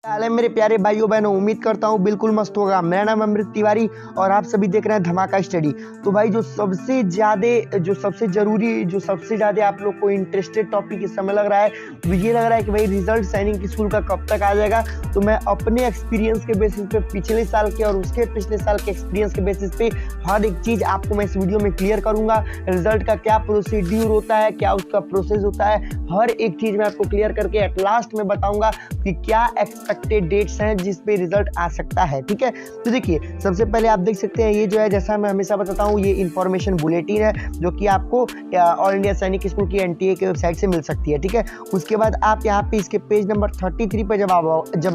हाल है मेरे प्यारे भाइयों बहनों, उम्मीद करता हूँ बिल्कुल मस्त होगा। मेरा नाम अमृत तिवारी और आप सभी देख रहे हैं धमाका स्टडी। तो भाई जो सबसे जरूरी जो सबसे ज्यादा आप लोग को इंटरेस्टेड टॉपिक इस समय लग रहा है, तो ये लग रहा है कि भाई रिजल्ट सैनिक स्कूल का कब तक आ जाएगा। तो मैं अपने एक्सपीरियंस के बेसिस पे, पिछले साल के और उसके पिछले साल के एक्सपीरियंस के बेसिस पे हर एक चीज आपको मैं इस वीडियो में क्लियर करूंगा। रिजल्ट का क्या प्रोसीड्यूर होता है, क्या उसका प्रोसेस होता है, हर एक चीज मैं आपको क्लियर करके एट लास्ट में बताऊंगा कि क्या एक्सपेक्टेड डेट्स हैं जिस पे रिजल्ट आ सकता है। ठीक है, तो देखिए सबसे पहले आप देख सकते हैं ये जो है, जैसा मैं हमेशा बताता हूँ, ये इन्फॉर्मेशन बुलेटिन है जो कि आपको ऑल इंडिया सैनिक स्कूल की एनटीए के वेबसाइट से मिल सकती है। ठीक है, उसके बाद आप यहाँ पे इसके पेज नंबर 33 पे जब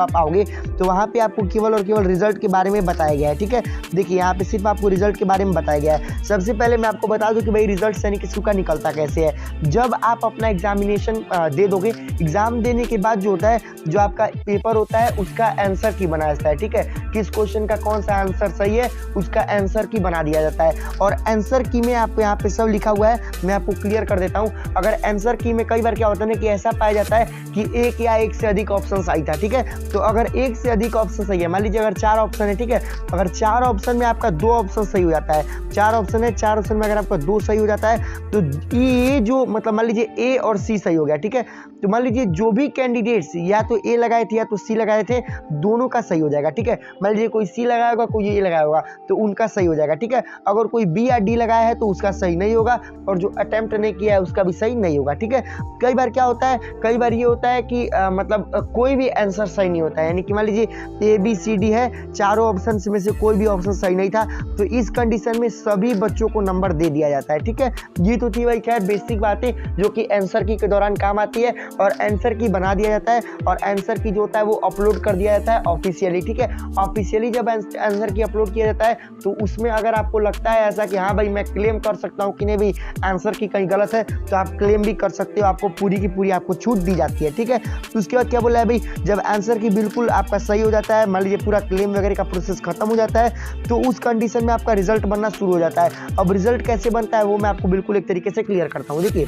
आप आओगे तो वहाँ पे आपको केवल और केवल रिजल्ट के बारे में बताया गया है। ठीक है, देखिए यहाँ पे सिर्फ आपको रिजल्ट के बारे में बताया गया है। सबसे पहले मैं आपको बता दूं कि भाई रिजल्ट सैनिक स्कूल का निकलता कैसे है। जब आप अपना एग्जामिनेशन दे दोगे, एग्जाम देने के बाद जो होता है, जो आपका पेपर होता है उसका आंसर की बनाया जाता है। ठीक है, किस क्वेश्चन का कौन सा आंसर सही है उसका आंसर की बना दिया जाता है। और आंसर की में आपको यहाँ पे सब लिखा हुआ है, मैं आपको क्लियर कर देता हूँ। अगर आंसर की में कई बार क्या होता है ना कि ऐसा पाया जाता है कि एक या एक से अधिक ऑप्शन सही था। ठीक है, तो अगर एक से अधिक ऑप्शन सही है, मान लीजिए अगर 4 ऑप्शन है, ठीक है, अगर 4 ऑप्शन में आपका 2 ऑप्शन सही हो जाता है, 4 ऑप्शन है, 4 ऑप्शन में अगर आपका 2 सही हो जाता है तो ये जो मतलब मान लीजिए ए और सी सही हो गया। ठीक है, तो मान लीजिए जो भी कैंडिडेट्स या तो ए लगाए थे या तो सी लगाए थे, दोनों का सही हो जाएगा। ठीक है, मान लीजिए कोई सी लगाया होगा, कोई ए लगाया होगा, तो उनका सही हो जाएगा। ठीक है, अगर कोई बी या डी लगाया है तो उसका सही नहीं होगा, और जो अटेम्प्ट नहीं किया है उसका भी सही नहीं होगा। ठीक है, कई बार क्या होता है, कई बार ये होता है कि मतलब कोई भी आंसर सही नहीं होता है, यानी कि मान लीजिए ए बी सी डी है, चारों ऑप्शन में से कोई भी ऑप्शन सही नहीं था, तो इस कंडीशन में सभी बच्चों को नंबर दे दिया जाता है। ठीक है, ये तो थी भाई खैर बेसिक बातें जो कि आंसर की के दौरान काम आती है, और आंसर की बना दिया जाता है, और आंसर की जो होता है वो अपलोड कर दिया जाता है ऑफिशियली। ठीक है, ऑफिशियली जब आंसर की अपलोड किया जाता है तो उसमें अगर आपको लगता है ऐसा कि हाँ भाई मैं क्लेम कर सकता हूँ कि नहीं भाई आंसर की कहीं गलत है, तो आप क्लेम भी कर सकते हो, आपको पूरी की पूरी आपको छूट दी जाती है। ठीक है, तो उसके बाद क्या बोला है भाई, जब आंसर की बिल्कुल आपका सही हो जाता है, मान लीजिए पूरा क्लेम वगैरह का प्रोसेस खत्म हो जाता है, तो उस कंडीशन में आपका रिजल्ट बनना शुरू हो जाता है। अब रिजल्ट कैसे बनता है वो मैं आपको बिल्कुल एक तरीके से क्लियर करता हूँ। देखिए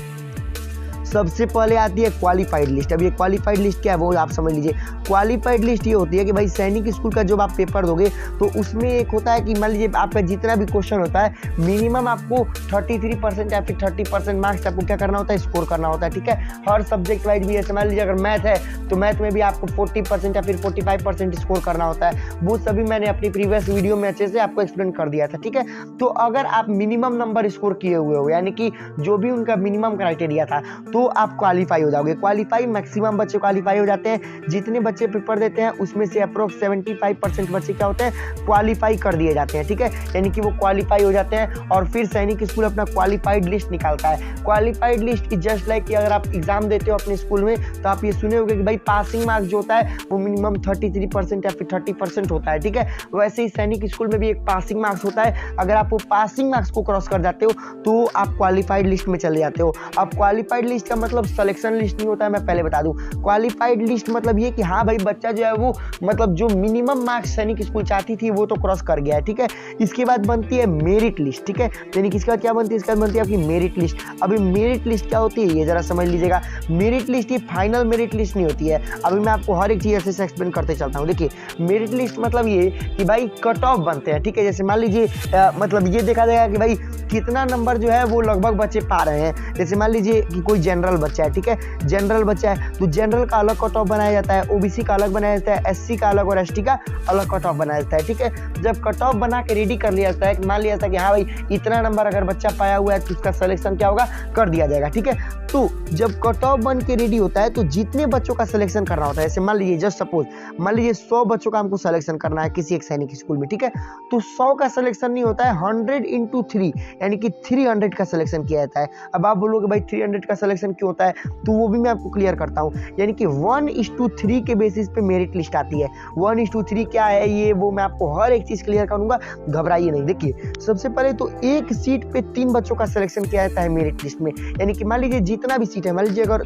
सबसे पहले आती है क्वालिफाइड लिस्ट। अब ये क्वालिफाइड लिस्ट क्या है वो आप समझ लीजिए। क्वालिफाइड लिस्ट ये होती है कि भाई सैनिक स्कूल का जब आप पेपर दोगे तो उसमें एक होता है कि मान लीजिए आपका जितना भी क्वेश्चन होता है, मिनिमम आपको 33% या फिर 30% मार्क्स आपको क्या करना होता है, स्कोर करना होता है। ठीक है, हर सब्जेक्ट वाइज भी, जैसे मान लीजिए अगर मैथ है तो मैथ में भी आपको 40% या फिर 45% स्कोर करना होता है। वो सभी मैंने अपनी प्रीवियस वीडियो में अच्छे से आपको एक्सप्लेन कर दिया था। ठीक है, तो अगर आप मिनिमम नंबर स्कोर किए हुए हो, यानी कि जो भी उनका मिनिमम क्राइटेरिया था, तो आप क्वालिफाई हो जाओगे। क्वालिफाई मैक्सिमम बच्चे क्वालिफाई हो जाते हैं, जितने बच्चे पेपर देते हैं उसमें से अप्रोक्स 75% बच्चे क्या होते हैं, क्वालिफाई कर दिए जाते हैं। ठीक है, यानी कि वो क्वालिफाई हो जाते हैं, और फिर सैनिक स्कूल अपना क्वालिफाइड लिस्ट निकालता है। क्वालिफाइड लिस्ट की जस्ट लाइक कि अगर आप एग्जाम देते हो अपने स्कूल में तो आप ये सुने होंगे कि भाई पासिंग मार्क्स जो होता है वो मिनिमम 33% या फिर 30% होता है। ठीक है, वैसे ही सैनिक स्कूल में भी एक पासिंग मार्क्स होता है। अगर आप वो पासिंग मार्क्स को क्रॉस कर जाते हो तो आप क्वालिफाइड लिस्ट में चले जाते हो। अब क्वालिफाइड लिस्ट का मतलब सिलेक्शन लिस्ट नहीं होता है, मैं पहले बता दूं। क्वालिफाइड लिस्ट मतलब ये कि हाँ भाई बच्चा जो है वो मतलब जो मिनिमम मार्क्स सैनिक स्कूल चाहती थी वो तो क्रॉस कर गया है। ठीक है, इसके बाद बनती है मेरिट लिस्ट। ठीक है, यानी कि इसके बाद क्या बनती है, इसके बाद बनती है आपकी मेरिट लिस्ट। अभी मेरिट लिस्ट क्या होती है ये जरा समझ लीजिएगा। मेरिट लिस्ट ये फाइनल मेरिट लिस्ट नहीं होती है। अभी मैं आपको हर एक चीज ऐसे एक्सप्लेन करते चलता हूँ। देखिए मेरिट लिस्ट मतलब ये कि भाई कट ऑफ बनते हैं। ठीक है, जैसे मान लीजिए मतलब ये देखा जाएगा कि भाई कितना नंबर जो है वो लगभग बच्चे पा रहे हैं। जैसे मान लीजिए कि कोई जनरल बच्चा है, ठीक है, जनरल बच्चा है तो जनरल का अलग कट ऑफ बनाया जाता है, ओबीसी का अलग बनाया जाता है, एससी का अलग और एसटी का अलग कट ऑफ बनाया जाता है। ठीक है, जब कट ऑफ बना के रेडी कर लिया जाता है, मान लिया जाता है कि हाँ भाई इतना नंबर अगर बच्चा पाया हुआ है तो उसका सिलेक्शन क्या होगा, कर दिया जाएगा। ठीक है, तो जब कट ऑफ बन के रेडी होता है तो जितने बच्चों का सिलेक्शन करना होता है, जैसे मान लीजिए जस्ट सपोज मान लीजिए 100 बच्चों का हमको सिलेक्शन करना है किसी एक सैनिक स्कूल में। ठीक है, तो 100 का सिलेक्शन नहीं होता है, 100 into 3 यानी कि 300 का सिलेक्शन किया जाता है। अब आप बोलोगे भाई 300 का सिलेक्शन क्यों होता है, तो वो भी मैं आपको क्लियर करता हूँ। यानी कि 1:3 के बेसिस पे मेरिट लिस्ट आती है। 1:3 क्या है ये वो मैं आपको हर एक चीज क्लियर करूंगा, घबराइए नहीं। देखिए सबसे पहले तो एक सीट पे 3 बच्चों का सिलेक्शन किया जाता है मेरिट लिस्ट में, यानी कि मान लीजिए जितना भी सीट है, मान लीजिए अगर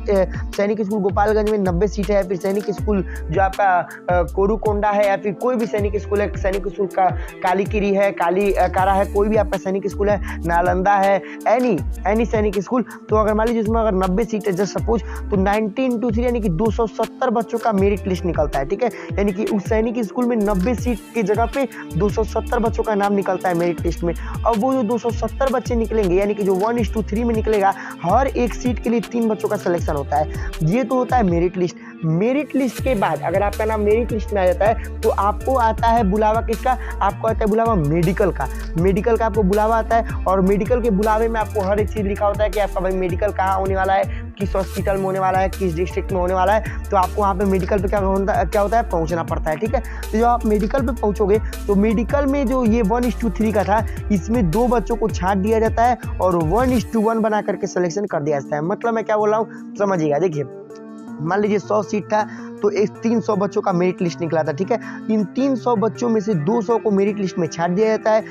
सैनिक स्कूल गोपालगंज में 90 सीट है, या फिर सैनिक स्कूल जो आपका कोरुकोंडा है, या फिर कोई भी सैनिक स्कूल है, सैनिक स्कूल का कालीकिरी है, कारा है, कोई भी आपका सैनिक स्कूल है, नालंदा है, एनी सैनिक स्कूल, तो अगर मान लीजिए इसमें अगर 90 सीट है जस्ट सपोज, तो 90 × 3 यानी कि 270 बच्चों का मेरिट लिस्ट निकलता है। ठीक है, यानी कि उस सैनिक स्कूल में 90 सीट की जगह पे 270 बच्चों का नाम निकलता है मेरिट लिस्ट में। अब वो जो 270 बच्चे निकलेंगे, यानी कि जो 1:3 में निकलेगा, हर एक सीट के लिए 3 बच्चों का सिलेक्शन होता है। ये तो होता है मेरिट लिस्ट। मेरिट लिस्ट के बाद अगर आपका नाम मेरिट लिस्ट में आ जाता है तो आपको आता है बुलावा किसका? आपको आता है बुलावा मेडिकल का। मेडिकल का आपको बुलावा आता है, और मेडिकल के बुलावे में आपको हर एक चीज़ लिखा होता है कि आपका भाई मेडिकल कहाँ होने वाला है, किस हॉस्पिटल में होने वाला है, किस डिस्ट्रिक्ट में होने वाला है। तो आपको वहाँ पे मेडिकल पे क्या होता है, पहुँचना पड़ता है। ठीक है, तो जब आप मेडिकल पे पहुँचोगे तो मेडिकल में जो ये 1:3 का था, इसमें 2 बच्चों को छांट दिया जाता है और 1:1 बना करके सिलेक्शन कर दिया जाता है। मतलब मैं क्या बोल रहा हूँ समझिएगा। देखिए, मान लीजिए 100 सीट था तो 300 बच्चों का मेरिट लिस्ट निकला था। ठीक है, इन 300 बच्चों में से 200 को मेरिट लिस्ट में छांट दिया जाता है,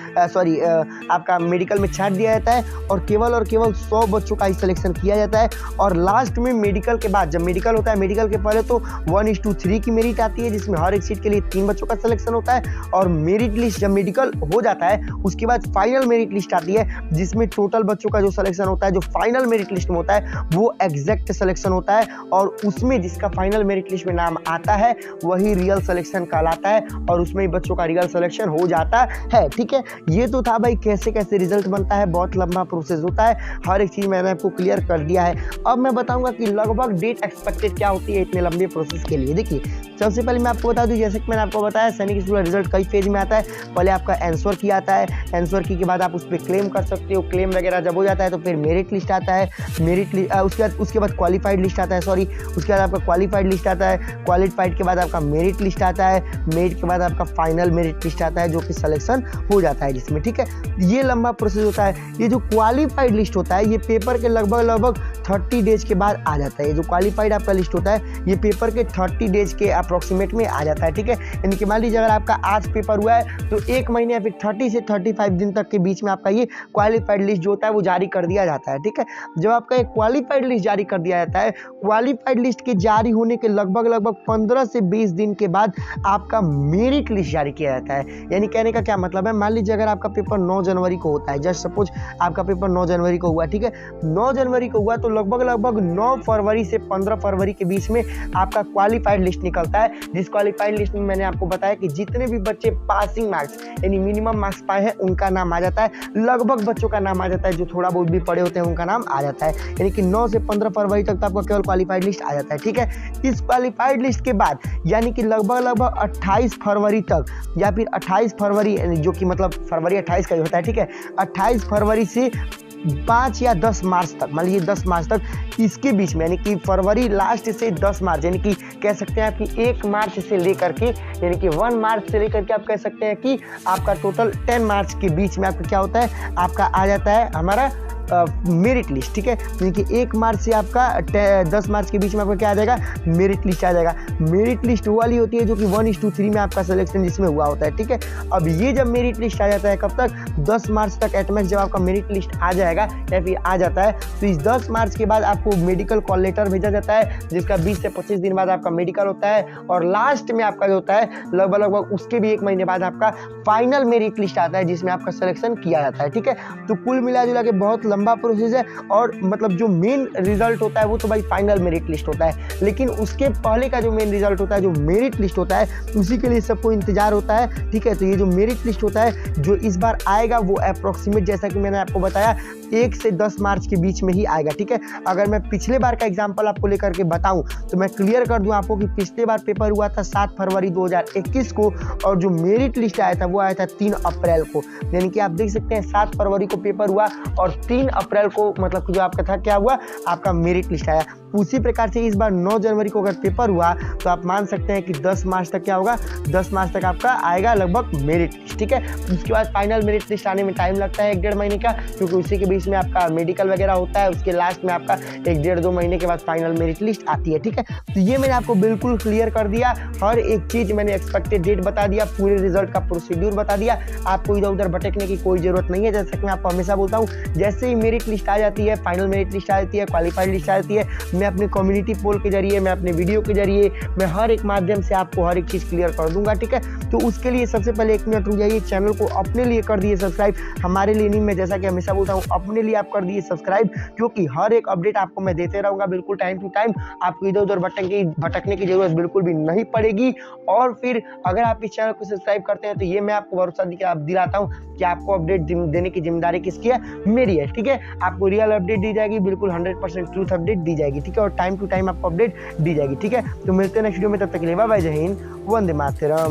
आपका मेडिकल में छांट दिया जाता है, और केवल 100 बच्चों का ही सिलेक्शन किया जाता है। और लास्ट में मेडिकल के बाद, जब मेडिकल होता है, मेडिकल के पहले तो 1:3 की मेरिट आती है, जिसमें हर एक सीट के लिए 3 बच्चों का सिलेक्शन होता है। और मेरिट लिस्ट जब मेडिकल हो जाता है उसके बाद फाइनल मेरिट लिस्ट आती है, जिसमें टोटल बच्चों का जो सिलेक्शन होता है, जो फाइनल मेरिट लिस्ट में होता है, वो एग्जैक्ट सिलेक्शन होता है। और उसमें जिसका फाइनल मेरिट लिस्ट में नाम आता है वही रियल सिलेक्शन कहलाता है, और उसमें ही बच्चों का रियल सिलेक्शन हो जाता है। ठीक है, ये तो था भाई कैसे कैसे रिजल्ट बनता है, बहुत लंबा प्रोसेस होता है, हर एक चीज मैंने आपको क्लियर कर दिया है। अब मैं बताऊंगा कि लगभग डेट एक्सपेक्टेड क्या होती है इतने लंबे प्रोसेस के लिए। देखिए, सबसे पहले मैं आपको बता दूं, जैसे कि मैंने आपको बताया सैनिक स्कूल का रिजल्ट कई फेज में आता है। पहले आपका आंसर की आता है, आंसर की के बाद आप उस पर क्लेम कर सकते हो, क्लेम वगैरह जब हो जाता है तो फिर मेरिट लिस्ट आता है, उसके बाद क्वालिफाइड लिस्ट आता है, उसके बाद आपका क्वालिफाइड लिस्ट आता है, क्वालिफाइड के बाद आपका मेरिट लिस्ट आता है, मेरिट के बाद आपका फाइनल मेरिट लिस्ट आता है, जो कि सिलेक्शन हो जाता है जिसमें। ठीक है, ये लंबा प्रोसेस होता है। ये जो क्वालिफाइड लिस्ट होता है, ये पेपर के लगभग 30 डेज के बाद आ जाता है। ये जो क्वालिफाइड आपका लिस्ट होता है, ये पेपर के 30 डेज के अप्रोक्सीमेट में आ जाता है। ठीक है, यानी कि मान लीजिए अगर आपका आज पेपर हुआ है तो 1 महीने या फिर 30 से 35 दिन तक के बीच में आपका ये क्वालिफाइड लिस्ट जो होता है वो जारी कर दिया जाता है। ठीक है, जब आपका एक क्वालिफाइड लिस्ट जारी कर दिया जाता है, क्वालिफाइड लिस्ट के जारी होने के लगभग 15 से 20 दिन के बाद आपका मेरिट लिस्ट जारी किया जाता है। यानी कहने का क्या मतलब है, मान लीजिए अगर आपका पेपर 9 जनवरी को होता है, जस्ट सपोज आपका पेपर 9 जनवरी को हुआ। ठीक है, 9 जनवरी को हुआ तो लगभग 9 फरवरी से 15 फरवरी के बीच में आपका क्वालिफाइड लिस्ट निकलता है। जिस क्वालिफाइड लिस्ट में मैंने आपको बताया कि जितने भी बच्चे पासिंग मार्क्स यानी मिनिमम मार्क्स पाए हैं उनका नाम आ जाता है, लगभग बच्चों का नाम आ जाता है, जो थोड़ा बहुत भी पढ़े होते हैं उनका नाम आ जाता है। यानी कि 9 से 15 फरवरी तक तो आपका केवल क्वालिफाइड लिस्ट आ जाता है। ठीक है, इस क्वालिफाइड लिस्ट के बाद यानी कि लगभग 28 फरवरी तक, या फिर 28 फरवरी जो कि मतलब फरवरी 28 का ही होता है। ठीक है, 28 फरवरी से 5 या 10 मार्च तक, मान लीजिए 10 मार्च तक, इसके बीच में यानी कि फरवरी लास्ट से 10 मार्च, यानी कि कह सकते हैं कि 1 मार्च से लेकर के, यानी कि 1 मार्च से लेकर के आप कह सकते हैं कि आपका टोटल 10 मार्च के बीच में आपका क्या होता है, आपका आ जाता है हमारा मेरिट लिस्ट। ठीक है, यानी कि 1 मार्च से आपका 10 मार्च के बीच में आपका क्या आ जाएगा, मेरिट लिस्ट आ जाएगा। मेरिट लिस्ट वो वाली होती है जो कि 1:3 में आपका सिलेक्शन जिसमें हुआ होता है। ठीक है, अब ये जब मेरिट लिस्ट आ जाता है कब तक, 10 मार्च तक एटमैक्स जब आपका मेरिट लिस्ट आ जाएगा या फिर आ जाता है, तो इस 10 मार्च के बाद आपको मेडिकल कॉल लेटर भेजा जाता है, जिसका 20 से 25 दिन बाद आपका मेडिकल होता है, और लास्ट में आपका जो होता है लगभग उसके भी 1 महीने बाद आपका फाइनल मेरिट लिस्ट आता है, जिसमें आपका सिलेक्शन किया जाता है। ठीक है, तो कुल मिला जुला के बहुत लंबा प्रोसेस है, और मतलब जो मेन रिजल्ट होता है वो तो भाई फाइनल मेरिट लिस्ट होता है, लेकिन उसके पहले का जो मेन रिजल्ट होता है, जो मेरिट लिस्ट होता है, उसी के लिए सबको इंतजार होता है। ठीक है, तो ये जो मेरिट लिस्ट होता है जो इस बार आएगा वो अप्रोक्सीमेट, जैसा कि मैंने आपको बताया, 1 से 10 मार्च के बीच में ही आएगा। ठीक है, अगर मैं पिछले बार का एग्जाम्पल आपको लेकर के बताऊं तो मैं क्लियर कर दूं आपको कि पिछले बार पेपर हुआ था 7 फरवरी 2021 को, और जो मेरिट लिस्ट आया था वो आया था 3 अप्रैल को। यानी कि आप देख सकते हैं 7 फरवरी को पेपर हुआ और 3 अप्रैल को मतलब जो आपका था क्या हुआ, आपका मेरिट लिस्ट आया। उसी प्रकार से इस बार 9 जनवरी को अगर पेपर हुआ तो आप मान सकते हैं कि 10 मार्च तक क्या होगा, 10 मार्च तक आपका आएगा लगभग मेरिट लिस्ट, ठीक है। उसके बाद फाइनल मेरिट लिस्ट आने में टाइम लगता है 1-1.5 महीने का, क्योंकि उसी के बीच में आपका मेडिकल वगैरह होता है, उसके लास्ट में आपका 1-1.5-2 महीने के बाद फाइनल मेरिट लिस्ट आती है, ठीक है। तो ये मैंने आपको बिल्कुल क्लियर कर दिया, हर एक चीज मैंने एक्सपेक्टेड डेट बता दिया, पूरे रिजल्ट का प्रोसीड्यूर बता दिया, आपको इधर उधर भटकने की कोई जरूरत नहीं है। जैसे कि मैं आपको हमेशा बोलता हूँ, जैसे ही मेरिट लिस्ट आ जाती है, फाइनल मेरिट लिस्ट आ जाती है, क्वालिफाइड लिस्ट आ जाती है, मैं अपने कम्युनिटी पोल के जरिए, मैं अपने वीडियो के जरिए, मैं हर एक माध्यम से आपको हर एक चीज क्लियर कर दूंगा, ठीक है। तो उसके लिए सबसे पहले 1 मिनट रुक जाइए, चैनल को अपने लिए कर दिए सब्सक्राइब, हमारे लिए नहीं, मैं जैसा कि हमेशा बोलता हूँ अपने लिए आप कर दिए सब्सक्राइब, क्योंकि हर एक अपडेट आपको मैं देते रहूंगा बिल्कुल टाइम टू टाइम, आपको इधर उधर भटकने की जरूरत बिल्कुल भी नहीं पड़ेगी। और फिर अगर आप इस चैनल को सब्सक्राइब करते हैं तो ये मैं आपको भरोसा दिलाता हूँ कि आपको अपडेट देने की जिम्मेदारी किसकी है, मेरी है, ठीक है। आपको रियल अपडेट दी जाएगी, बिल्कुल 100% ट्रूथ अपडेट दी जाएगी, ठीक है, और टाइम टू टाइम आपको अपडेट दी जाएगी, ठीक है। तो मिलते हैं नेक्स्ट वीडियो में, तब तक के लिए बाय बाय, जय हिंद, वंदे मातरम।